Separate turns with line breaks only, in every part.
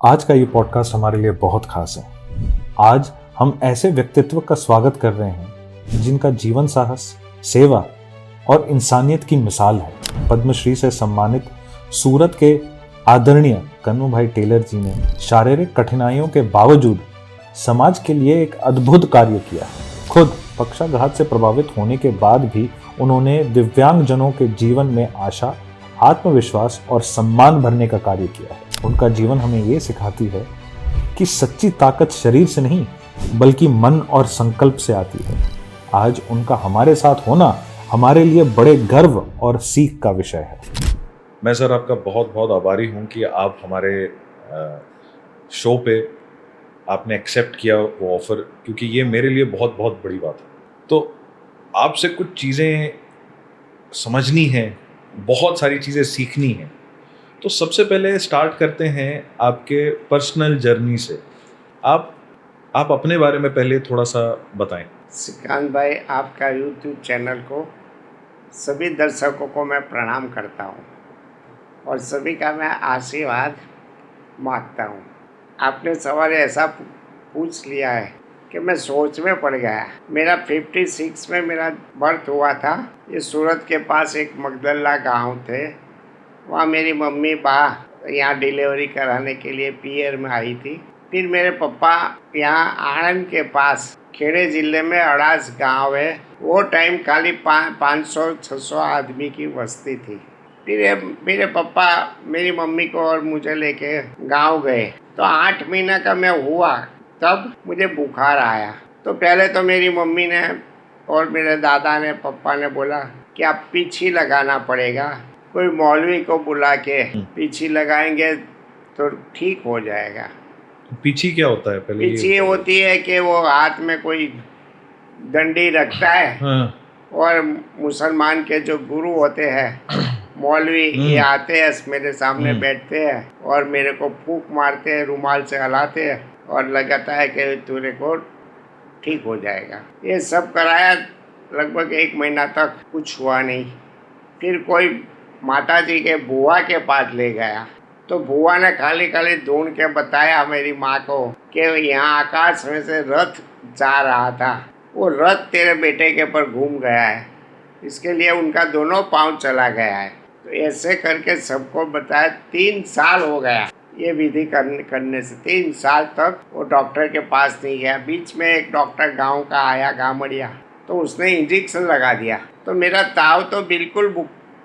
आज का ये पॉडकास्ट हमारे लिए बहुत खास है। आज हम ऐसे व्यक्तित्व का स्वागत कर रहे हैं जिनका जीवन साहस, सेवा और इंसानियत की मिसाल है। पद्मश्री से सम्मानित सूरत के आदरणीय कन्नू भाई टेलर जी ने शारीरिक कठिनाइयों के बावजूद समाज के लिए एक अद्भुत कार्य किया। खुद पक्षाघात से प्रभावित होने के बाद भी उन्होंने दिव्यांगजनों के जीवन में आशा, आत्मविश्वास और सम्मान भरने का कार्य किया है। उनका जीवन हमें ये सिखाती है कि सच्ची ताकत शरीर से नहीं बल्कि मन और संकल्प से आती है। आज उनका हमारे साथ होना हमारे लिए बड़े गर्व और सीख का विषय है।
मैं सर आपका बहुत बहुत आभारी हूँ कि आप हमारे शो पे आपने एक्सेप्ट किया वो ऑफ़र, क्योंकि ये मेरे लिए बहुत बहुत बड़ी बात है। तो आपसे कुछ चीज़ें समझनी है, बहुत सारी चीज़ें सीखनी है। तो सबसे पहले स्टार्ट करते हैं आपके पर्सनल जर्नी से। आप अपने बारे में पहले थोड़ा सा बताएं।
श्रीकांत भाई, आपका यूट्यूब चैनल को सभी दर्शकों को मैं प्रणाम करता हूं और सभी का मैं आशीर्वाद मांगता हूं। आपने सवाल ऐसा पूछ लिया है कि मैं सोच में पड़ गया। मेरा 56 में मेरा बर्थ हुआ था। ये सूरत के पास एक मगदल्ला गांव थे। वहाँ मेरी मम्मी यहाँ डिलीवरी कराने के लिए पीयर में आई थी। फिर मेरे पापा यहाँ आणंद के पास खेड़े जिले में अड़ास गांव है, वो टाइम खाली 500-600 आदमी की बस्ती थी। फिर मेरे पापा मेरी मम्मी को और मुझे लेके गांव गए। तो 8 महीना का मैं हुआ तब मुझे बुखार आया। तो पहले तो मेरी मम्मी ने और मेरे दादा ने, पापा ने बोला कि आप पीछी लगाना पड़ेगा, कोई मौलवी को बुला के पीछी लगाएंगे तो ठीक हो जाएगा।
पीछी क्या होता है पहले?
पीछी होती है कि वो हाथ में कोई डंडी रखता है।
हाँ।
और मुसलमान के जो गुरु होते हैं मौलवी, ये आते हैं, मेरे सामने बैठते हैं और मेरे को फूंक मारते हैं, रुमाल से हलाते हैं और लगाता है कि तेरे को ठीक हो जाएगा। ये सब कराया, लगभग 1 महीना तक कुछ हुआ नहीं। फिर कोई माता जी के बुआ के पास ले गया तो बुआ ने खाली ढूंढ के बताया मेरी माँ को कि यहाँ आकाश में से रथ जा रहा था, वो रथ तेरे बेटे के पर घूम गया है, इसके लिए उनका दोनों पाँव चला गया है। तो ऐसे करके सबको बताया। 3 साल हो गया ये विधि करने से। 3 साल तक वो डॉक्टर के पास नहीं गया। बीच में एक डॉक्टर गांव का आया, गामड़िया, तो उसने इंजेक्शन लगा दिया। तो मेरा ताव तो बिल्कुल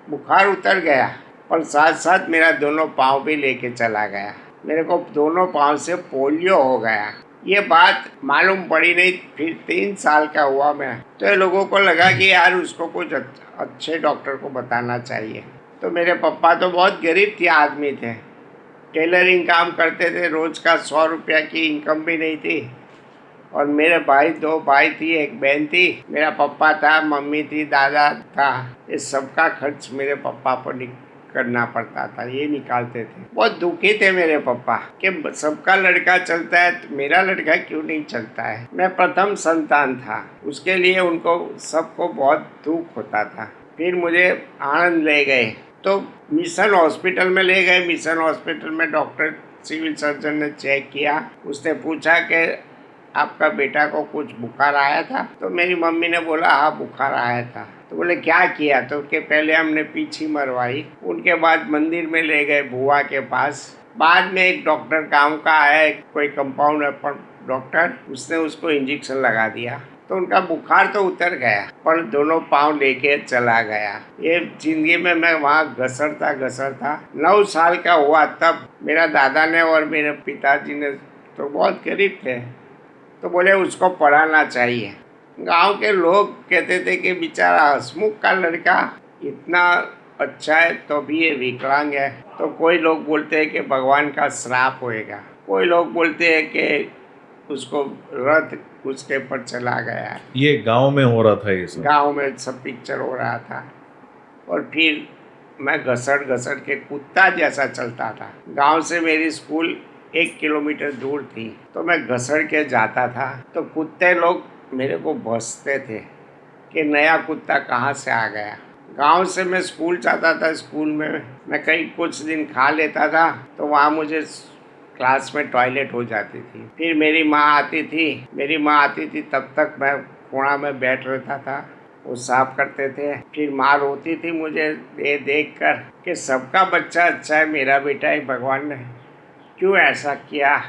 बुखार उतर गया और साथ साथ मेरा दोनों पाँव भी लेके चला गया। मेरे को दोनों पाँव से पोलियो हो गया। ये बात मालूम पड़ी नहीं। फिर 3 साल का हुआ मैं, तो ये लोगों को लगा कि यार उसको कुछ अच्छे डॉक्टर को बताना चाहिए। तो मेरे पापा तो बहुत गरीब थे आदमी थे, टेलरिंग काम करते थे, रोज का 100 रुपया की इनकम भी नहीं थी। और मेरे 2 भाई थी, एक बहन थी, मेरा पापा था, मम्मी थी, दादा था। ये सबका खर्च मेरे पापा पर करना पड़ता था, ये निकालते थे। बहुत दुखी थे मेरे पापा कि सबका लड़का चलता है तो मेरा लड़का क्यों नहीं चलता है। मैं प्रथम संतान था, उसके लिए उनको सबको बहुत दुख होता था। फिर मुझे आनंद ले गए तो मिशन हॉस्पिटल में ले गए। मिशन हॉस्पिटल में डॉक्टर सिविल सर्जन ने चेक किया। उसने पूछा कि आपका बेटा को कुछ बुखार आया था? तो मेरी मम्मी ने बोला हाँ बुखार आया था। तो बोले क्या किया? तो उसके पहले हमने पीछी मरवाई, उनके बाद मंदिर में ले गए बुआ के पास। बाद में एक डॉक्टर गांव का आया, कोई कंपाउंडर डॉक्टर, उसने उसको इंजेक्शन लगा दिया तो उनका बुखार तो उतर गया, पर दोनों पाँव लेके चला गया। ये जिंदगी में मैं वहाँ घसरता 9 साल का हुआ तब मेरा दादा ने और मेरे पिताजी ने, तो बहुत गरीब थे, तो बोले उसको पढ़ाना चाहिए। गांव के लोग कहते थे कि बेचारा हसमुख का लड़का इतना अच्छा है तो भी ये विकलांग है। तो कोई लोग बोलते हैं कि भगवान का श्राप होएगा, कोई लोग बोलते हैं कि उसको रथ उसके पर चला गया है।
ये गांव में हो रहा था? ये सब
गांव में सब पिक्चर हो रहा था। और फिर मैं घसड़ के कुत्ता जैसा चलता था। गांव से मेरी स्कूल 1 किलोमीटर दूर थी, तो मैं घसड़ के जाता था। तो कुत्ते लोग मेरे को बसते थे कि नया कुत्ता कहाँ से आ गया। गांव से मैं स्कूल जाता था, स्कूल में मैं कहीं कुछ दिन खा लेता था तो वहाँ मुझे क्लास में टॉयलेट हो जाती थी। फिर मेरी माँ आती थी, तब तक मैं कोना में बैठ रहता था, वो साफ करते थे। फिर माँ रोती थी मुझे ये देख कर कि सबका बच्चा अच्छा है, मेरा बेटा ही भगवान ने क्यों ऐसा किया।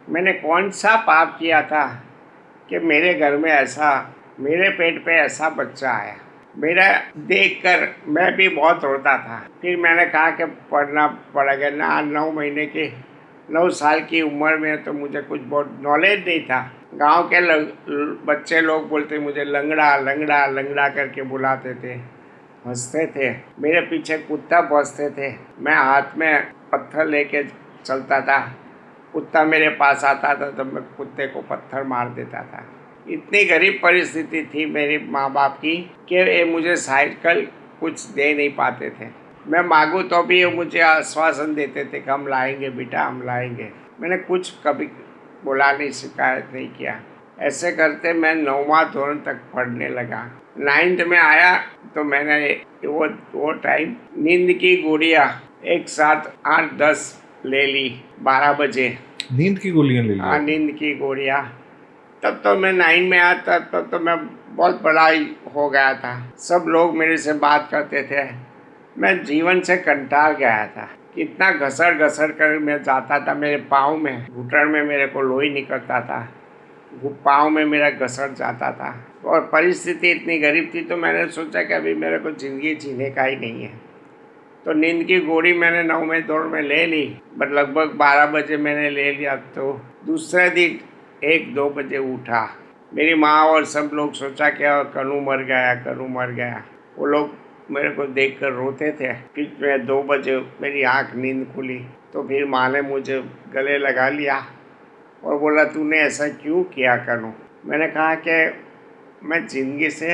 मैंने कौन सा पाप किया था कि मेरे घर में ऐसा, मेरे पेट पे ऐसा बच्चा आया। मेरा देखकर मैं भी बहुत रोता था। फिर मैंने कहा कि पढ़ना पड़ेगा ना। 9 साल की उम्र में तो मुझे कुछ बहुत नॉलेज नहीं था। गांव के बच्चे लोग बोलते मुझे लंगड़ा लंगड़ा लंगड़ा करके बुलाते थे, हंसते थे। मेरे पीछे कुत्ता भौंकते थे। मैं हाथ में पत्थर लेके चलता था, कुत्ता मेरे पास आता था तो मैं कुत्ते को पत्थर मार देता था। इतनी गरीब परिस्थिति थी मेरे माँ बाप की कि ये मुझे साइकिल कुछ दे नहीं पाते थे। मैं मांगूँ तो भी ये मुझे आश्वासन देते थे कि हम लाएंगे बेटा, हम लाएंगे। मैंने कुछ कभी बोला नहीं, शिकायत नहीं किया। ऐसे करते मैं 9वां दौर तक पढ़ने लगा। 9th में आया तो मैंने वो टाइम नींद की गोलियाँ एक साथ 8-10 ले ली 12 बजे।
नींद की गोलियां ले ली
हाँ,
आपने?
नींद की गोलियाँ। तब तो मैं 9 में आया था, तब तो मैं बहुत बड़ा ही हो गया था। सब लोग मेरे से बात करते थे। मैं जीवन से कंटाल गया था। कितना घसड़ घसड़ कर मैं जाता था, मेरे पाँव में, घुटन में मेरे को लोही निकलता था, पाँव में मेरा घसड़ जाता था। और परिस्थिति इतनी गरीब थी तो मैंने सोचा कि अभी मेरे को ज़िंदगी जीने का ही नहीं है। तो नींद की गोली मैंने 9वें दौर में ले ली, बट लगभग 12 बजे मैंने ले लिया। तो दूसरे दिन 1-2 बजे उठा। मेरी माँ और सब लोग सोचा कि कनू मर गया, कनू मर गया। वो लोग मेरे को देखकर रोते थे। फिर मैं 2 बजे मेरी आँख नींद खुली तो फिर माँ ने मुझे गले लगा लिया और बोला तूने ऐसा क्यों किया कनू। मैंने कहा कि मैं ज़िंदगी से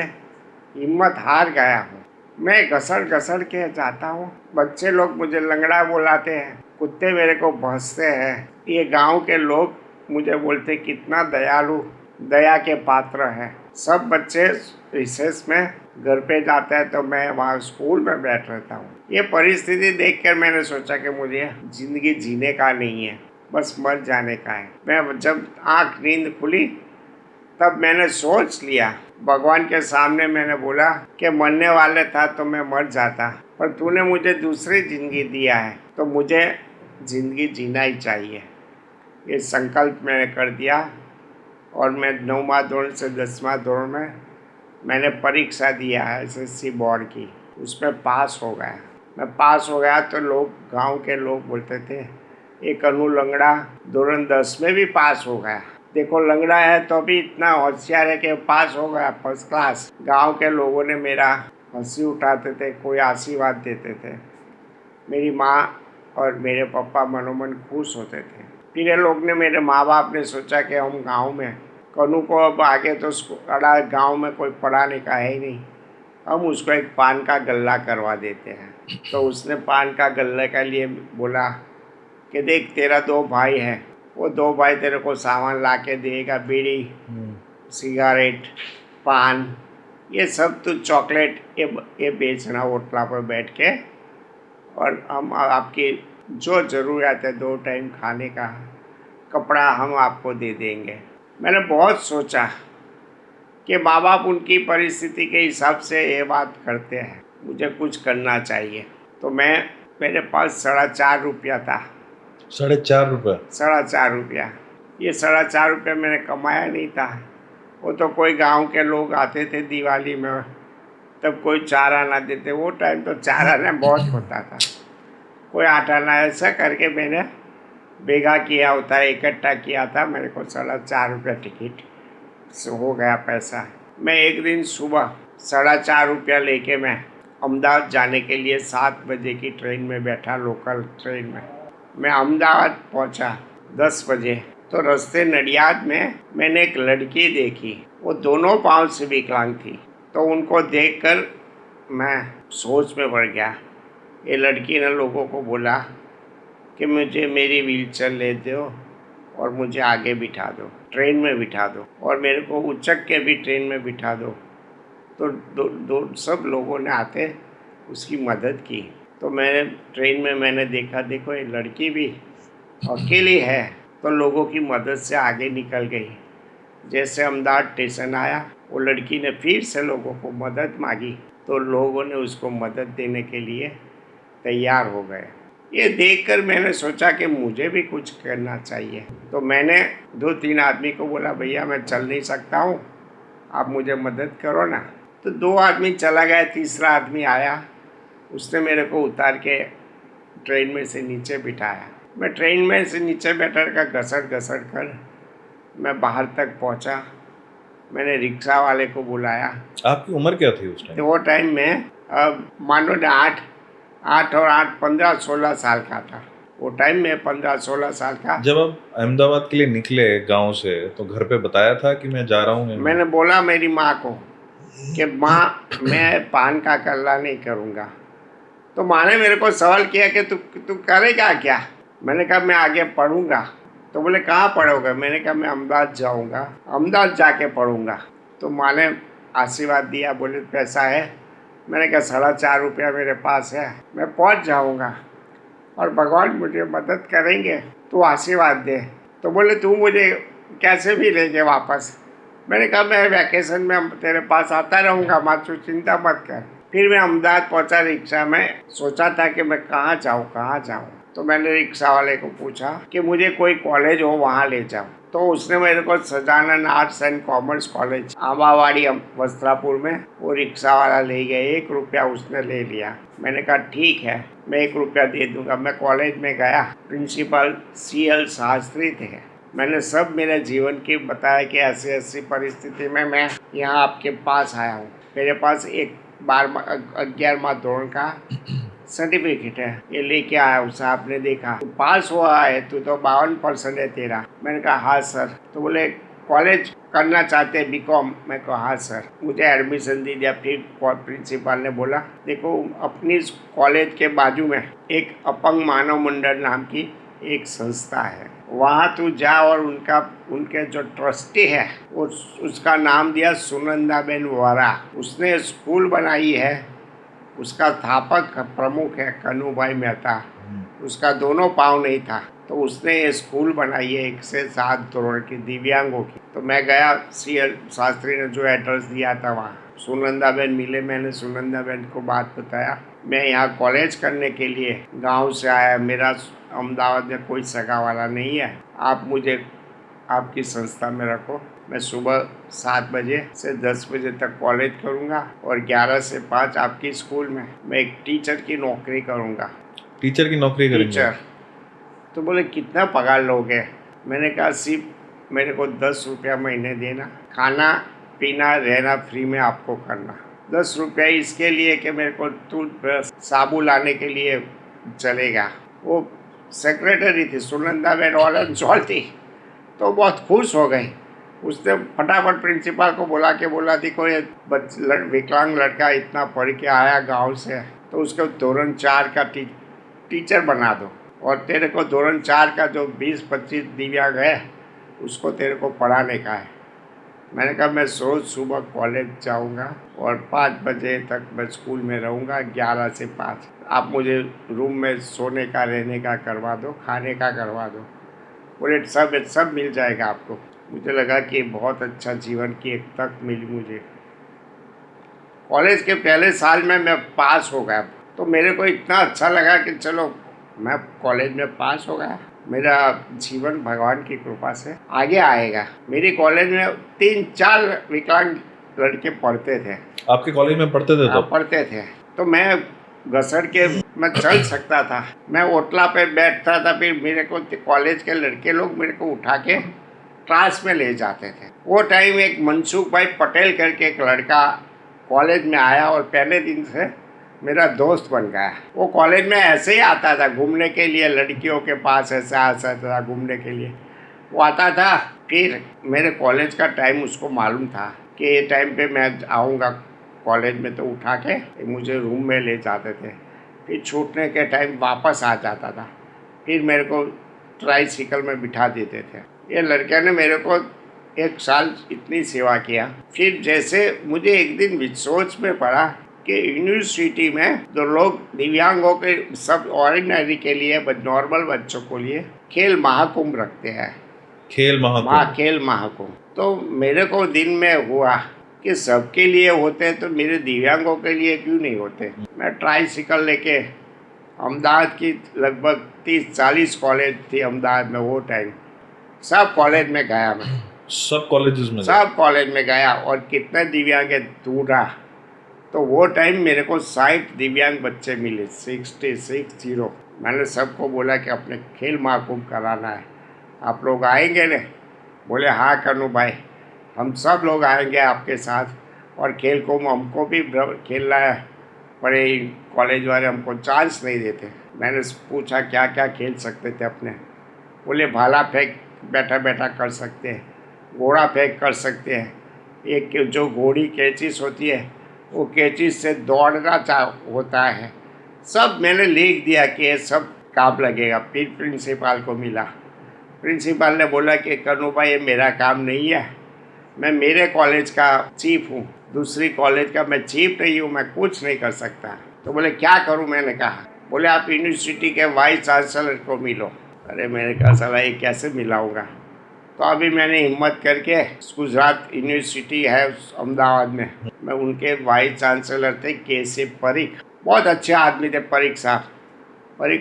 हिम्मत हार गया हूँ। मैं घसड़ घसड़ के जाता हूँ। बच्चे लोग मुझे लंगड़ा बुलाते हैं, कुत्ते मेरे को भौंकते हैं। ये गांव के लोग मुझे बोलते कितना दयालु, दया के पात्र है। सब बच्चे रिसेस में घर पे जाते हैं तो मैं वहाँ स्कूल में बैठ रहता हूँ। ये परिस्थिति देखकर मैंने सोचा कि मुझे ज़िंदगी जीने का नहीं है, बस मर जाने का है। मैं जब आँख नींद खुली तब मैंने सोच लिया, भगवान के सामने मैंने बोला कि मरने वाले था तो मैं मर जाता, पर तूने मुझे दूसरी ज़िंदगी दिया है तो मुझे ज़िंदगी जीना ही चाहिए। ये संकल्प मैंने कर दिया और मैं 9वां दौर से 10वां दौर में मैंने परीक्षा दिया है SSC बोर्ड की, उसमें पास हो गया। मैं पास हो गया तो लोग, गांव के लोग बोलते थे एक अनु लंगड़ा दौरान 10 में भी पास हो गया। देखो लंगड़ा है तो भी इतना होशियार है कि पास हो गया फर्स्ट क्लास। गांव के लोगों ने मेरा हंसी उठाते थे, कोई आशीर्वाद देते थे। मेरी माँ और मेरे पापा मनोमन खुश होते थे। फिर ये लोग ने, मेरे माँ बाप ने सोचा कि हम गांव में कनू को अब आगे तो अड़ा गांव में कोई पढ़ा लिखा है ही नहीं, हम उसको एक पान का गल्ला करवा देते हैं। तो उसने पान का गल्ले के लिए बोला कि देख तेरा 2 भाई हैं, वो 2 भाई तेरे को सामान ला के देगा, बीड़ी, सिगारेट, पान, ये सब तो चॉकलेट ये बेचना होटला पर बैठ के, और हम आपकी जो ज़रूरत है 2 टाइम खाने का, कपड़ा हम आपको दे देंगे। मैंने बहुत सोचा कि माँ बाप उनकी परिस्थिति के हिसाब से ये बात करते हैं, मुझे कुछ करना चाहिए। तो मेरे पास 4.5 रुपया था।
4.5 रुपये?
4.5 रुपया। ये 4.5 रुपये मैंने कमाया नहीं था। वो तो कोई गांव के लोग आते थे दिवाली में, तब कोई 4 आना देते। वो टाइम तो 4 आना बहुत होता था, कोई 8 आना, ऐसा करके मैंने बेगा किया होता है, इकट्ठा किया था। मेरे को 4.5 रुपया टिकट से हो गया पैसा। मैं एक दिन सुबह 4.5 रुपया लेके मैं अहमदाबाद जाने के लिए 7 बजे की ट्रेन में बैठा, लोकल ट्रेन में। मैं अहमदाबाद पहुंचा 10 बजे। तो रास्ते नडियाद में मैंने एक लड़की देखी, वो दोनों पाँव से विकलांग थी। तो उनको देखकर मैं सोच में पड़ गया। ये लड़की ने लोगों को बोला कि मुझे मेरी व्हीलचेयर ले दो और मुझे आगे बिठा दो, ट्रेन में बिठा दो, और मेरे को उचक के भी ट्रेन में बिठा दो। तो सब लोगों ने आते उसकी मदद की। तो मैंने ट्रेन में मैंने देखा, देखो ये लड़की भी अकेली है तो लोगों की मदद से आगे निकल गई। जैसे अहमदाबाद स्टेशन आया, वो लड़की ने फिर से लोगों को मदद मांगी तो लोगों ने उसको मदद देने के लिए तैयार हो गए। ये देखकर मैंने सोचा कि मुझे भी कुछ करना चाहिए। तो मैंने 2-3 आदमी को बोला, भैया मैं चल नहीं सकता हूँ, आप मुझे मदद करो ना। तो 2 आदमी चला गया, तीसरा आदमी आया, उसने मेरे को उतार के ट्रेन में से नीचे बिठाया। मैं ट्रेन में से नीचे बैठा कर घसट कर मैं बाहर तक पहुंचा। मैंने रिक्शा वाले को बुलाया।
आपकी उम्र क्या थी उस टाइम?
तो वो टाइम में अब मानो 8 और 8 15-16 साल का था। वो टाइम में 15-16 साल का।
जब आप अहमदाबाद के लिए निकले गांव से तो घर पे बताया था कि मैं जा रहा हूँ?
मैंने बोला मेरी माँ को कि माँ मैं पान का कल्ला नहीं करूँगा। तो माँ ने मेरे को सवाल किया कि तू करेगा क्या? मैंने कहा मैं आगे पढ़ूँगा। तो बोले कहाँ पढ़ोगे? मैंने कहा मैं अहमदाबाद जाऊँगा, अहमदाबाद जाके पढ़ूँगा। तो माँ ने आशीर्वाद दिया, बोले पैसा है? मैंने कहा 4.5 रुपया मेरे पास है, मैं पहुँच जाऊँगा और भगवान मुझे मदद करेंगे, तू आशीर्वाद दे। तो बोले तू मुझे कैसे भी ले गए वापस? मैंने कहा मैं वैकेशन में तेरे पास आता रहूँगा, माँ तू चिंता मत कर। फिर मैं अहमदाबाद पहुँचा रिक्शा में। सोचा था कि मैं कहाँ जाऊँ। तो मैंने रिक्शा वाले को पूछा कि मुझे कोई कॉलेज हो वहाँ ले जाओ। तो उसने मेरे को Sajanand arts and commerce college Ambawadi Vastrapur में वो रिक्शा वाला ले गया। 1 रुपया उसने ले लिया। मैंने कहा ठीक है, मैं 1 रुपया दे दूंगा। मैं कॉलेज में गया, प्रिंसिपल CL शास्त्री थे। मैंने सब मेरे जीवन की बताया कि ऐसी परिस्थिति में मैं यहाँ आपके पास आया हूँ। मेरे पास एक 11वां दौर का सर्टिफिकेट है, ये लेके आया हूँ। साहब ने देखा तू पास हुआ है, तू तो 52% है तेरा। मैंने कहा हाँ सर। तो बोले कॉलेज करना चाहते हैं BCom? मैं कहा हाँ सर। मुझे एडमिशन दे दिया। फिर प्रिंसिपल ने बोला देखो अपनी कॉलेज के बाजू में एक अपंग मानव मंडल नाम की एक संस्था है, वहाँ तू जा और उनके जो ट्रस्टी है उसका नाम दिया सुनंदाबेन वोरा। उसने स्कूल बनाई है, उसका स्थापक प्रमुख है कन्हूभाई मेहता। उसका दोनों पाँव नहीं था तो उसने ये स्कूल बनाई है 1 से 7 दौर की दिव्यांगों की। तो मैं गया, CL शास्त्री ने जो एड्रेस दिया था वहाँ सुनंदाबेन मिले। मैंने सुनंदाबेन को बात बताया, मैं यहाँ कॉलेज करने के लिए गांव से आया, मेरा अहमदाबाद में कोई सगा वाला नहीं है, आप मुझे आपकी संस्था में रखो। मैं सुबह 7 बजे से 10 बजे तक कॉलेज करूँगा और 11 से 5 आपकी स्कूल में मैं एक टीचर की नौकरी करूँगा।
टीचर की नौकरी करेंगे?
टीचर। तो बोले कितना पगार लोगे? मैंने कहा सिर्फ मेरे को 10 रुपया महीने देना, खाना पीना रहना फ्री में आपको करना। 10 रुपया इसके लिए कि मेरे को टूथब्रश साबुन लाने के लिए चलेगा। वो सेक्रेटरी थी सुनंदाबेन ऑल थी, तो बहुत खुश हो गई। उसने फटाफट प्रिंसिपल को बोला देखो ये विकलांग लड़का इतना पढ़ के आया गांव से, तो उसको दौरान 4 का टीचर बना दो और तेरे को दौरान 4 का जो 20-25 दिव्यांग है उसको तेरे को पढ़ाने का है। मैंने कहा मैं रोज़ सुबह कॉलेज जाऊंगा और 5 बजे तक मैं स्कूल में रहूंगा, 11 से 5। आप मुझे रूम में सोने का रहने का करवा दो, खाने का करवा दो। बोले सब मिल जाएगा आपको। मुझे लगा कि बहुत अच्छा जीवन की एक तक मिली मुझे। कॉलेज के पहले साल में मैं पास हो गया, तो मेरे को इतना अच्छा लगा कि चलो मैं कॉलेज में पास हो गया, मेरा जीवन भगवान की कृपा से आगे आएगा। मेरी कॉलेज में 3-4 विकलांग लड़के पढ़ते थे।
आपके कॉलेज में पढ़ते थे? तो
पढ़ते थे। तो मैं घसड़ के मैं चल सकता था, मैं ओटला पे बैठता था। फिर मेरे को कॉलेज के लड़के लोग मेरे को उठा के क्लास में ले जाते थे। वो टाइम एक मनसुख भाई पटेल करके एक लड़का कॉलेज में आया और पहले दिन से मेरा दोस्त बन गया। वो कॉलेज में ऐसे ही आता था घूमने के लिए, लड़कियों के पास ऐसा था घूमने के लिए वो आता था। फिर मेरे कॉलेज का टाइम उसको मालूम था कि ये टाइम पे मैं आऊँगा कॉलेज में, तो उठा के मुझे रूम में ले जाते थे। फिर छूटने के टाइम वापस आ जाता था। फिर मेरे को ट्राईसाइकिल में बिठा देते थे। ये लड़के ने मेरे को 1 साल इतनी सेवा किया। फिर जैसे मुझे एक दिन सोच में पड़ा कि यूनिवर्सिटी में जो लोग दिव्यांगों के सब ऑर्डिनरी के लिए नॉर्मल बच्चों को लिए खेल महाकुंभ रखते हैं।
खेल महाकुंभ।
खेल महाकुंभ तो मेरे को दिन में हुआ कि सबके लिए होते तो मेरे दिव्यांगों के लिए क्यों नहीं होते। मैं ट्राईसाइकिल लेके अहमदाबाद की लगभग 30-40 कॉलेज थी अहमदाबाद में वो टाइम, सब कॉलेज में गया मैं,
सब कॉलेजेस में
सब कॉलेज में गया और कितने दिव्यांग ढूंढा तो वो टाइम मेरे को 60 दिव्यांग बच्चे मिले, 60। मैंने सबको बोला कि अपने खेल महाकुंभ कराना है, आप लोग आएंगे ना? बोले हाँ कन्नू भाई, हम सब लोग आएंगे आपके साथ और खेल को हमको भी खेलना है, पर कॉलेज वाले हमको चांस नहीं देते। मैंने पूछा क्या क्या खेल सकते थे अपने, बोले भाला फेंक बैठा बैठा कर सकते हैं, घोड़ा फेंक कर सकते हैं, एक जो घोड़ी कैचिस होती है वो कैचिस से दौड़ना होता है। सब मैंने लिख दिया कि ये सब काम लगेगा। फिर प्रिंसिपल को मिला, प्रिंसिपल ने बोला कि कन्नू भाई ये मेरा काम नहीं है, मैं मेरे कॉलेज का चीफ हूँ, दूसरी कॉलेज का मैं चीफ नहीं हूँ, मैं कुछ नहीं कर सकता। तो बोले क्या करूँ? मैंने कहा, बोले आप यूनिवर्सिटी के वाइस चांसलर को मिलो। अरे मैंने कहा साला ये कैसे मिलाऊंगा? तो अभी मैंने हिम्मत करके गुजरात यूनिवर्सिटी है अहमदाबाद में, मैं उनके वाइस चांसलर थे के परीख, बहुत अच्छे आदमी थे परीख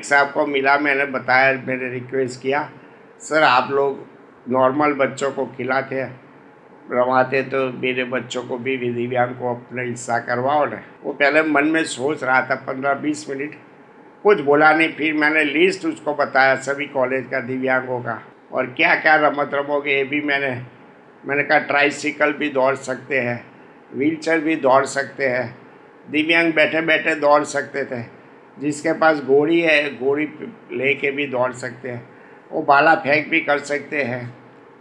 साहब को मिला। मैंने बताया, मैंने रिक्वेस्ट किया, सर आप लोग नॉर्मल बच्चों को खिलाते रवाते तो मेरे बच्चों को भी दिव्यांग को अपना हिस्सा करवाओ ना। वो पहले मन में सोच रहा था 15-20 मिनट, कुछ बोला नहीं। फिर मैंने लिस्ट उसको बताया सभी कॉलेज का दिव्यांगों का, और क्या क्या रमत रमोगे ये भी मैंने कहा ट्राईसाइकिल भी दौड़ सकते हैं, व्हीलचेयर भी दौड़ सकते हैं, दिव्यांग बैठे बैठे दौड़ सकते थे, जिसके पास घोड़ी है घोड़ी लेके भी दौड़ सकते हैं, वो भाला फेंक भी कर सकते हैं,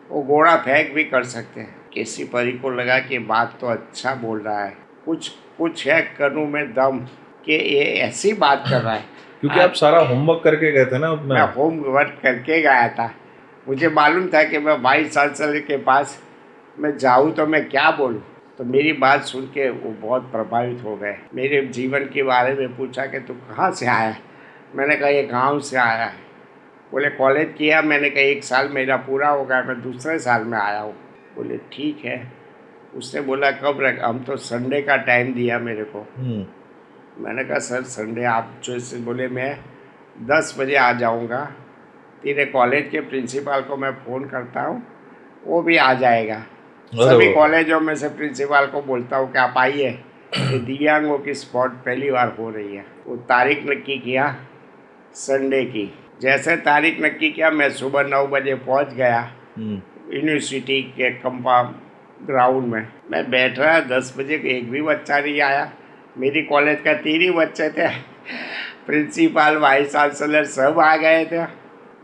वो घोड़ा फेंक भी कर सकते हैं। किसी परी को लगा कि बात तो अच्छा बोल रहा है, कुछ है कन्नू में दम कि ये ऐसी बात कर रहा है।
क्योंकि आप सारा होमवर्क करके गए थे ना अपना।
मैं होमवर्क करके गया था, मुझे मालूम था कि मैं वाइस चांसलर के पास मैं जाऊँ तो मैं क्या बोलूँ। तो मेरी बात सुन के वो बहुत प्रभावित हो गए, मेरे जीवन के बारे में पूछा कि तू कहाँ से आया? मैंने कहा ये गांव से आया है। बोले कॉलेज किया? मैंने कहा 1 साल मेरा पूरा हो गया, मैं दूसरे साल में आया हूँ। बोले ठीक है। उसने बोला कब रख, हम तो संडे का टाइम दिया मेरे को। मैंने कहा सर संडे आप जैसे बोले मैं 10 बजे आ जाऊँगा, तेरे कॉलेज के प्रिंसिपल को मैं फ़ोन करता हूँ, वो भी आ जाएगा। सभी कॉलेजों में से प्रिंसिपल को बोलता हूँ कि आप आइए, ये दिव्यांगों की स्पॉट पहली बार हो रही है। वो तारीख नक्की किया संडे की। जैसे तारीख नक्की किया मैं सुबह 9 बजे पहुँच गया यूनिवर्सिटी के कंपाउंड ग्राउंड में। मैं बैठ रहा, 10 बजे एक भी बच्चा नहीं आया। मेरी कॉलेज का 3 ही बच्चे थे, प्रिंसिपल वाइस चांसलर सब आ गए थे।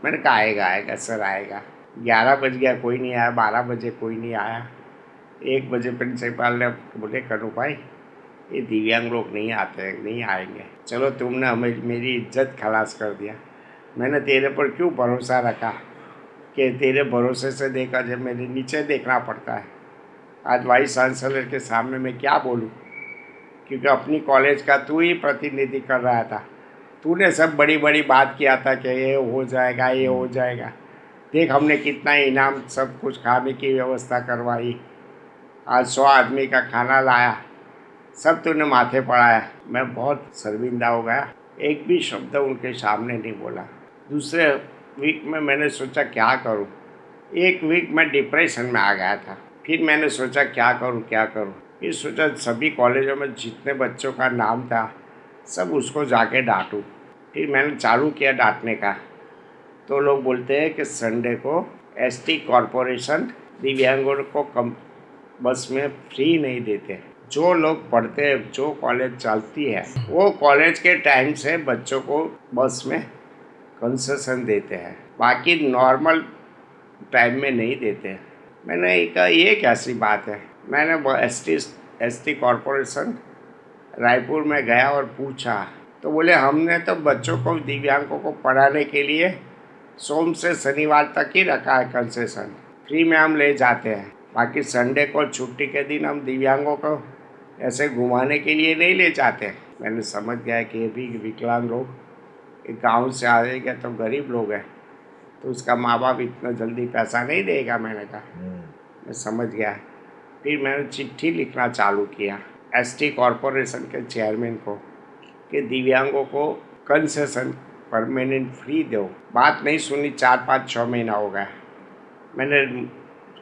मैंने कहा आएगा सर आएगा। 11 बज गया, कोई नहीं आया। 12 बजे कोई नहीं आया। 1 बजे प्रिंसिपल ने बोले कन्नू भाई ये दिव्यांग लोग नहीं आते, नहीं आएंगे, चलो तुमने हमें मेरी इज्जत खलास कर दिया। मैंने तेरे पर क्यों भरोसा रखा कि तेरे भरोसे से देखा जब मेरे नीचे देखना पड़ता है। आज वाइस चांसलर के सामने मैं क्या बोलूँ, क्योंकि अपनी कॉलेज का तू ही प्रतिनिधि कर रहा था। तूने सब बड़ी बड़ी बात किया था कि ये हो जाएगा, ये हो जाएगा। देख हमने कितना इनाम, सब कुछ खाने की व्यवस्था करवाई, आज 100 आदमी का खाना लाया, सब तूने माथे पड़ाया। मैं बहुत शर्मिंदा हो गया, एक भी शब्द उनके सामने नहीं बोला। दूसरे वीक में मैंने सोचा क्या करूं। 1 वीक में डिप्रेशन में आ गया था। फिर मैंने सोचा क्या करूं। फिर सोचा सभी कॉलेजों में जितने बच्चों का नाम था सब उसको जाके डांटूं। फिर मैंने चालू किया डांटने का। तो लोग बोलते हैं कि संडे को एसटी कॉरपोरेशन दिव्यांगों को कम बस में फ्री नहीं देते। जो लोग पढ़ते हैं, जो कॉलेज चलती है, वो कॉलेज के टाइम से बच्चों को बस में कंसेशन देते हैं, बाकी नॉर्मल टाइम में नहीं देते। मैंने कहा ये कैसी बात है। मैंने एसटी कॉरपोरेशन रायपुर में गया और पूछा, तो बोले हमने तो बच्चों को दिव्यांगों को पढ़ाने के लिए सोम से शनिवार तक ही रखा है कंसेशन, फ्री में हम ले जाते हैं, बाकी संडे को छुट्टी के दिन हम दिव्यांगों को ऐसे घुमाने के लिए नहीं ले जाते। मैंने समझ गया कि ये भी विकलांग लोग एक गाँव से आएगा तो गरीब लोग हैं, तो उसका माँ बाप इतना जल्दी पैसा नहीं देगा। मैंने कहा मैं समझ गया। फिर मैंने चिट्ठी लिखना चालू किया एसटी कॉरपोरेशन के चेयरमैन को कि दिव्यांगों को कंसेशन परमानेंट फ्री दो। बात नहीं सुनी, 4-5-6 महीना हो गया। मैंने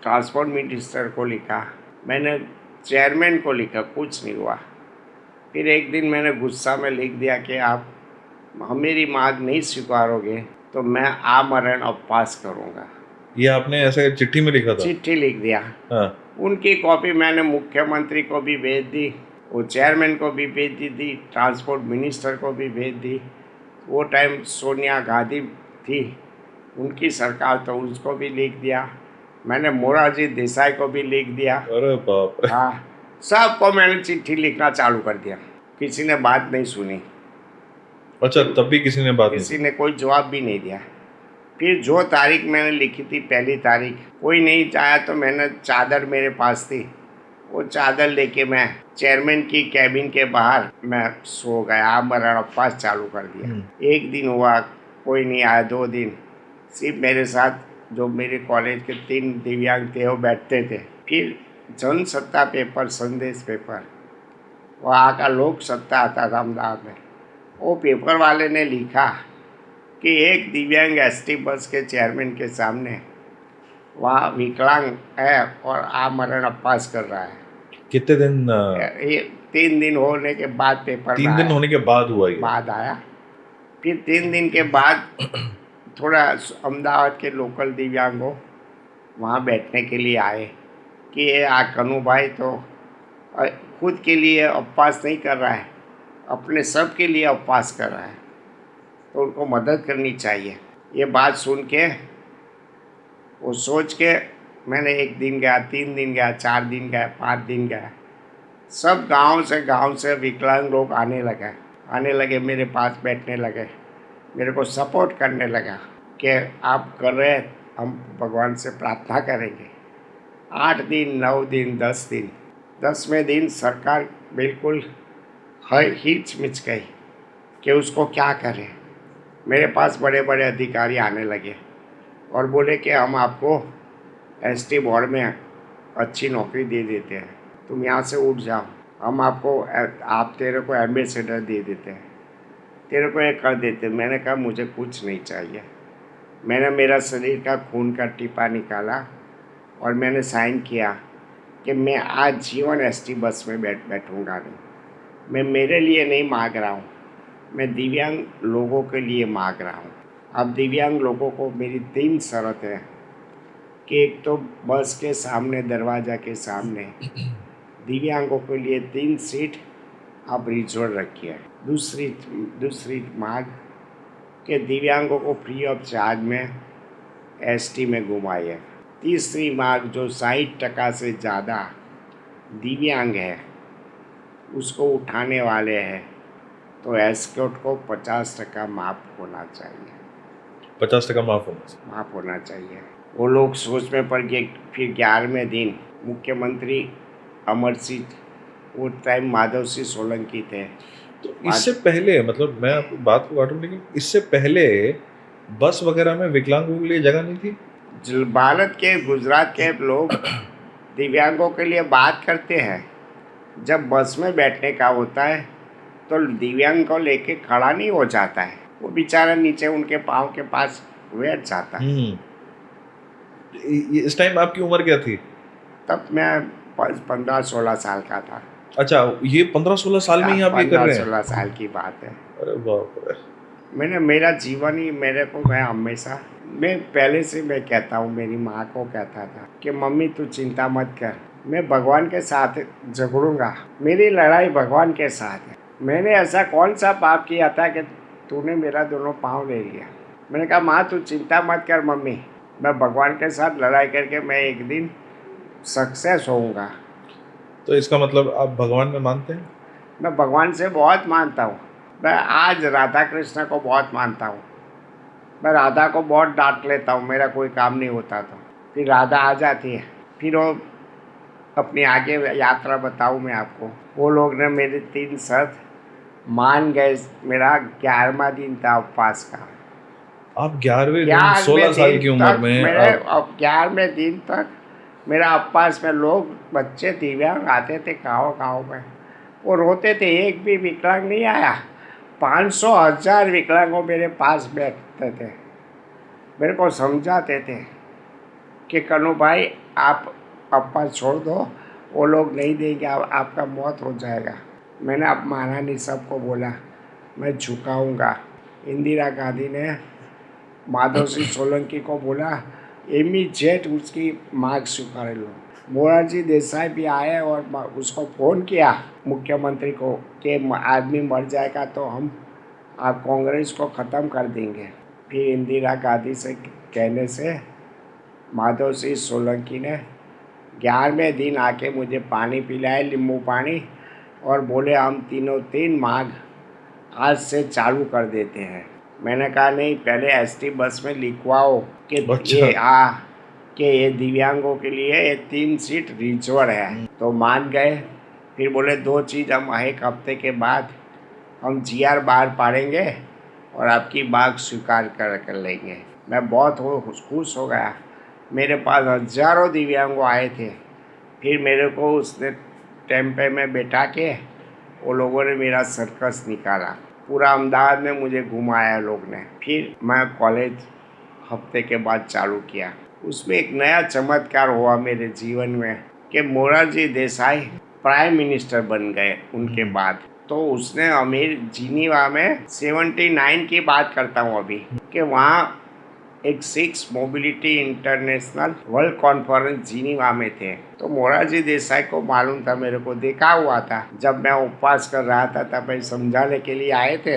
ट्रांसपोर्ट मिनिस्टर को लिखा, मैंने चेयरमैन को लिखा, कुछ नहीं हुआ। फिर एक दिन मैंने गुस्सा में लिख दिया कि आप मेरी मांग नहीं स्वीकारोगे तो मैं आमरण उपवास करूँगा।
ये आपने ऐसे चिट्ठी में लिखा था?
चिट्ठी लिख दिया।
हाँ।
उनकी कॉपी मैंने मुख्यमंत्री को भी भेज दी, वो चेयरमैन को भी भेज दी, ट्रांसपोर्ट मिनिस्टर को भी भेज दी। वो टाइम सोनिया गांधी थी, उनकी सरकार, तो उसको भी लिख दिया। मैंने मोरारजी देसाई को भी लिख दिया।
अरे बाप रे।
हाँ, सबको मैंने चिट्ठी लिखना चालू कर दिया। किसी ने बात नहीं सुनी।
अच्छा, तब भी किसी ने बात नहीं
किसी ने कोई जवाब भी नहीं दिया। फिर जो तारीख मैंने लिखी थी, पहली तारीख, कोई नहीं आया तो मैंने चादर मेरे पास थी, वो चादर लेके मैं चेयरमैन की कैबिन के बाहर मैं सो गया, आमरण उपवास चालू कर दिया। एक दिन हुआ, कोई नहीं आया। 2 दिन सिर्फ मेरे साथ जो मेरे कॉलेज के 3 दिव्यांग थे वो बैठते थे। फिर जनसत्ता पेपर, संदेश पेपर, वहाँ का लोक सत्ता आता था अहमदाबाद में, वो पेपर वाले ने लिखा कि एक दिव्यांग एसटी बस के चेयरमैन के सामने वहाँ विकलांग है और आमरण उपवास कर रहा है।
कितने दिन?
ये 3 दिन होने के बाद पेपर
3 दिन होने के बाद हुआ ये?
बाद आया। फिर 3 दिन के बाद थोड़ा अहमदाबाद के लोकल दिव्यांगों वहाँ बैठने के लिए आए कि ये कन्नू भाई तो खुद के लिए उपवास नहीं कर रहा है, अपने सब के लिए उपवास कर रहा है, तो उनको मदद करनी चाहिए। ये बात सुन के, वो सोच के मैंने 1 दिन गया, 3 दिन गया, 4 दिन गया, 5 दिन गया। सब गांव से विकलांग लोग आने लगे, मेरे पास बैठने लगे, मेरे को सपोर्ट करने लगा कि आप कर रहे हैं, हम भगवान से प्रार्थना करेंगे। 8 दिन, 9 दिन, 10 दिन, 10वें दिन सरकार बिल्कुल हिचमिच गई कि उसको क्या करें। मेरे पास बड़े बड़े अधिकारी आने लगे और बोले कि हम आपको एसटी बोर्ड में अच्छी नौकरी दे देते हैं, तुम यहाँ से उठ जाओ, हम तेरे को एम्बेसडर दे देते हैं, तेरे को एक कर देते। मैंने कहा मुझे कुछ नहीं चाहिए। मैंने मेरा शरीर का खून का टीपा निकाला और मैंने साइन किया कि मैं आज जीवन एसटी बस में बैठूंगा नहीं। मैं मेरे लिए नहीं मांग रहा हूँ, मैं दिव्यांग लोगों के लिए मांग रहा हूँ। अब दिव्यांग लोगों को मेरी 3 शर्त है कि एक तो बस के सामने, दरवाज़ा के सामने दिव्यांगों के लिए 3 सीट आप रिजर्व रखिए। दूसरी मांग कि दिव्यांगों को फ्री ऑफ चार्ज में एसटी में घुमाइए। तीसरी मांग, जो 60% से ज़्यादा दिव्यांग है उसको उठाने वाले हैं तो एस्कॉर्ट को 50% माफ़ होना चाहिए।
50% माफ़
होना चाहिए। वो लोग सोच में पड़ गए। फिर 11वें दिन मुख्यमंत्री अमर सिंह, वो टाइम माधव सिंह सोलंकी थे।
तो इससे पहले, मतलब मैं आपको बात को काटूं, लेकिन इससे पहले बस वगैरह में विकलांगों के लिए जगह नहीं थी?
भारत के, गुजरात के लोग दिव्यांगों के लिए बात करते हैं। जब बस में बैठने का होता है तो दिव्यांग को लेके खड़ा नहीं हो जाता है, वो बेचारा नीचे उनके पाँव के पास बैठ जाता है।
इस टाइम आपकी उम्र क्या थी?
तब मैं 15-16 साल का था।
अच्छा, ये 15-16 साल में ही आप ये कर रहे हैं?
15-16 साल की बात है।
अरे बाप रे।
मेरा जीवन ही मैं हमेशा, मैं पहले से मैं कहता हूँ, मेरी माँ को कहता था कि मम्मी तू चिंता मत कर, मैं भगवान के साथ झगड़ूंगा, मेरी लड़ाई भगवान के साथ है। मैंने ऐसा कौन सा पाप किया था कि तूने मेरा दोनों पाँव ले लिया। मैंने कहा माँ तू चिंता मत कर मम्मी, मैं भगवान के साथ लड़ाई करके मैं एक दिन सक्सेस होऊंगा।
तो इसका मतलब आप भगवान में मानते हैं?
मैं भगवान से बहुत मानता हूँ। मैं आज राधा कृष्ण को बहुत मानता हूँ। मैं राधा को बहुत डांट लेता हूँ, मेरा कोई काम नहीं होता तो फिर राधा आ जाती है। फिर वो अपनी आगे यात्रा बताऊँ मैं आपको, वो लोग ने मेरे 3 शर्त मान गए। मेरा 11वां दिन था उपवास का।
आप 11वें दिन
11वें
16 साल
दिन
की उम्र
तक
में
मेरे अब 11वें दिन तक मेरा उपवास में लोग बच्चे दिव्यांग आते थे गाँव गाँव में, वो रोते थे। एक भी विकलांग नहीं आया। 500,000 विकलांगों मेरे पास बैठते थे, मेरे को समझाते थे कि कन्नू भाई आप उपवास छोड़ दो, वो लोग नहीं देंगे, आपका मौत हो जाएगा। मैंने अब माना नहीं, सबको बोला मैं झुकाऊंगा। इंदिरा गांधी ने माधव सिंह सोलंकी को बोला इमीडिएट उसकी मांग स्वीकार लो। मोरारजी देसाई भी आए और उसको फ़ोन किया मुख्यमंत्री को कि आदमी मर जाएगा तो हम आप कांग्रेस को ख़त्म कर देंगे। फिर इंदिरा गांधी से कहने से माधव सिंह सोलंकी ने 11वें दिन आके मुझे पानी पिलाया, नींबू पानी, और बोले हम तीनों 3 मांग आज से चालू कर देते हैं। मैंने कहा नहीं, पहले एसटी बस में लिखवाओ कि
अच्छा।
ये दिव्यांगों के लिए ये 3 सीट रिजर्व है। तो मान गए। फिर बोले 2 चीज़ हम 1 हफ्ते के बाद हम जीआर बाहर पाड़ेंगे और आपकी मांग स्वीकार कर लेंगे। मैं बहुत खुश हो गया। मेरे पास हज़ारों दिव्यांगों आए थे। फिर मेरे को उसने टेम्पे में बैठा के वो लोगों ने मेरा सर्कस निकाला, पूरा अहमदाबाद में मुझे घुमाया लोग ने। फिर मैं कॉलेज हफ्ते के बाद चालू किया। उसमें एक नया चमत्कार हुआ मेरे जीवन में कि मोरारजी देसाई प्राइम मिनिस्टर बन गए उनके बाद। तो उसने जिनीवा में 79 की बात करता हूँ अभी, कि वहाँ एक 6 mobility international world conference Geneva में थे। तो मोरारजी देसाई को मालूम था, मेरे को देखा हुआ था जब मैं उपवास कर रहा था, तब भाई समझाने के लिए आए थे।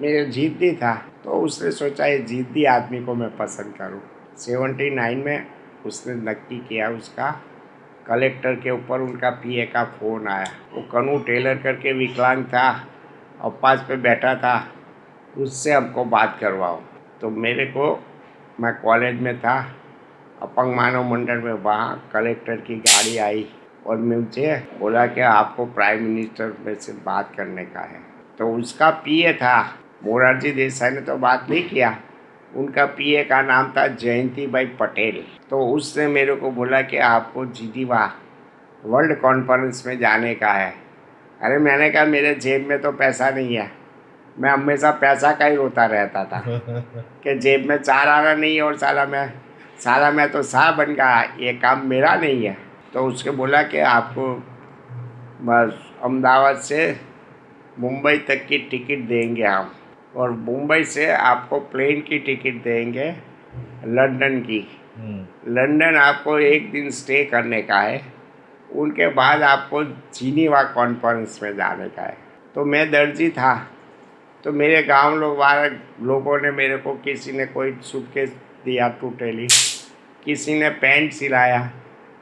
मेरे जिद्दी था, तो उसने सोचा ये जिद्दी आदमी को मैं पसंद करूं। 79 में उसने नक्की किया। उसका कलेक्टर के ऊपर उनका पीए का फ़ोन आया। वो कन्नू टेलर करके विकलांग था, उपवास पे बैठा था, उससे हमको बात करवाओ। तो मेरे को, मैं कॉलेज में था अपंग मानव मंडल में, वहाँ कलेक्टर की गाड़ी आई और मुझे बोला कि आपको प्राइम मिनिस्टर में से बात करने का है। तो उसका पीए था, मोरारजी देसाई ने तो बात नहीं किया, उनका पीए का नाम था जयंती भाई पटेल। तो उसने मेरे को बोला कि आपको जिनीवा वर्ल्ड कॉन्फ्रेंस में जाने का है। अरे मैंने कहा मेरे जेब में तो पैसा नहीं है। मैं हमेशा पैसा का ही रोता रहता था कि जेब में 4 आना नहीं है, और साला मैं तो साहब बन गया, ये काम मेरा नहीं है। तो उसके बोला कि आपको बस अहमदाबाद से मुंबई तक की टिकट देंगे हम, और मुंबई से आपको प्लेन की टिकट देंगे लंदन की। लंदन आपको 1 दिन स्टे करने का है, उनके बाद आपको जिनीवा कॉन्फ्रेंस में जाने का है। तो मैं दर्जी था, तो मेरे गांव लोगों ने मेरे को, किसी ने कोई सूटकेस दिया टूटेली, किसी ने पैंट सिलाया,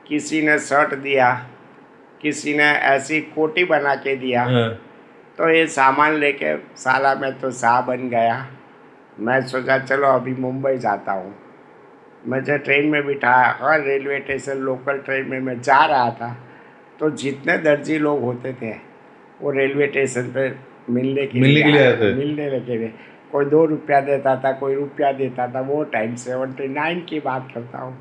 किसी ने शर्ट दिया, किसी ने ऐसी कोटी बना के दिया। तो ये सामान लेके साला मैं तो साहब बन गया। मैं सोचा चलो अभी मुंबई जाता हूँ। मुझे ट्रेन में बिठाया और रेलवे स्टेशन लोकल ट्रेन में मैं जा रहा था। तो जितने दर्जी लोग होते थे वो रेलवे स्टेशन पे मिलने के लिए
आए थे।
मिलने लगे थे। कोई 2 रुपया देता था, कोई रुपया देता था। वो टाइम 79 की बात करता हूँ।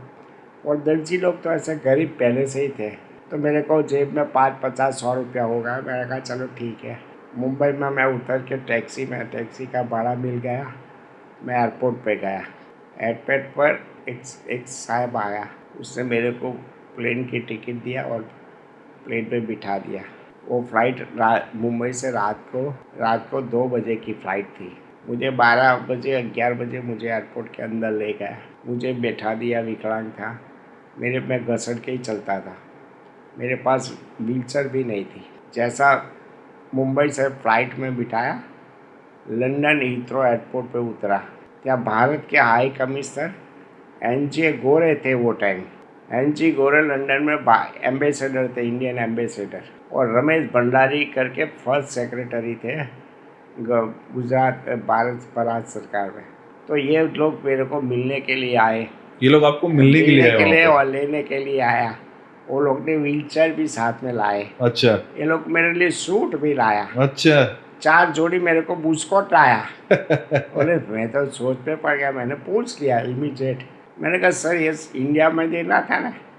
और दर्जी लोग तो ऐसे गरीब पहले से ही थे। तो मेरे को जेब में 5, 50, 100 रुपया होगा। मैंने कहा चलो ठीक है। मुंबई में मैं उतर के टैक्सी का भाड़ा मिल गया। मैं एयरपोर्ट पे गया। एयरपोर्ट पर एक साहब आया, उसने मेरे को प्लेन की टिकट दिया और प्लेन पे बिठा दिया। वो फ़्लाइट मुंबई से रात को 2 बजे की फ़्लाइट थी। मुझे 12 बजे 11 बजे मुझे एयरपोर्ट के अंदर ले गया। मुझे बैठा दिया, विकलांग था, मैं घसड़ के ही चलता था। मेरे पास व्हीलचेयर भी नहीं थी। जैसा मुंबई से फ़्लाइट में बिठाया, लंदन हीथ्रो एयरपोर्ट पे उतरा। क्या भारत के हाई कमिश्नर एन.जी. गोरे थे वो टाइम। एन.जी. गोरे लंदन में एम्बेसडर थे, इंडियन एम्बेसडर। और रमेश भंडारी करके फर्स्ट सेक्रेटरी थे गुजरात भारत सरकार में। तो ये लोग मेरे को मिलने के लिए आए।
ये लोग आपको मिलने के लिए आए वहाँ पे?
और लेने के लिए आया। वो लोग ने व्हीलचेयर भी साथ में लाए,
अच्छा
ये लोग मेरे लिए सूट भी लाया,
अच्छा
4 जोड़ी मेरे को बुस्कोट लाया। बोले मैं तो सोच पे पड़ गया, मैंने पूछ लिया इमीडिएट, मैंने कहा सर ये इंडिया में देना था ना,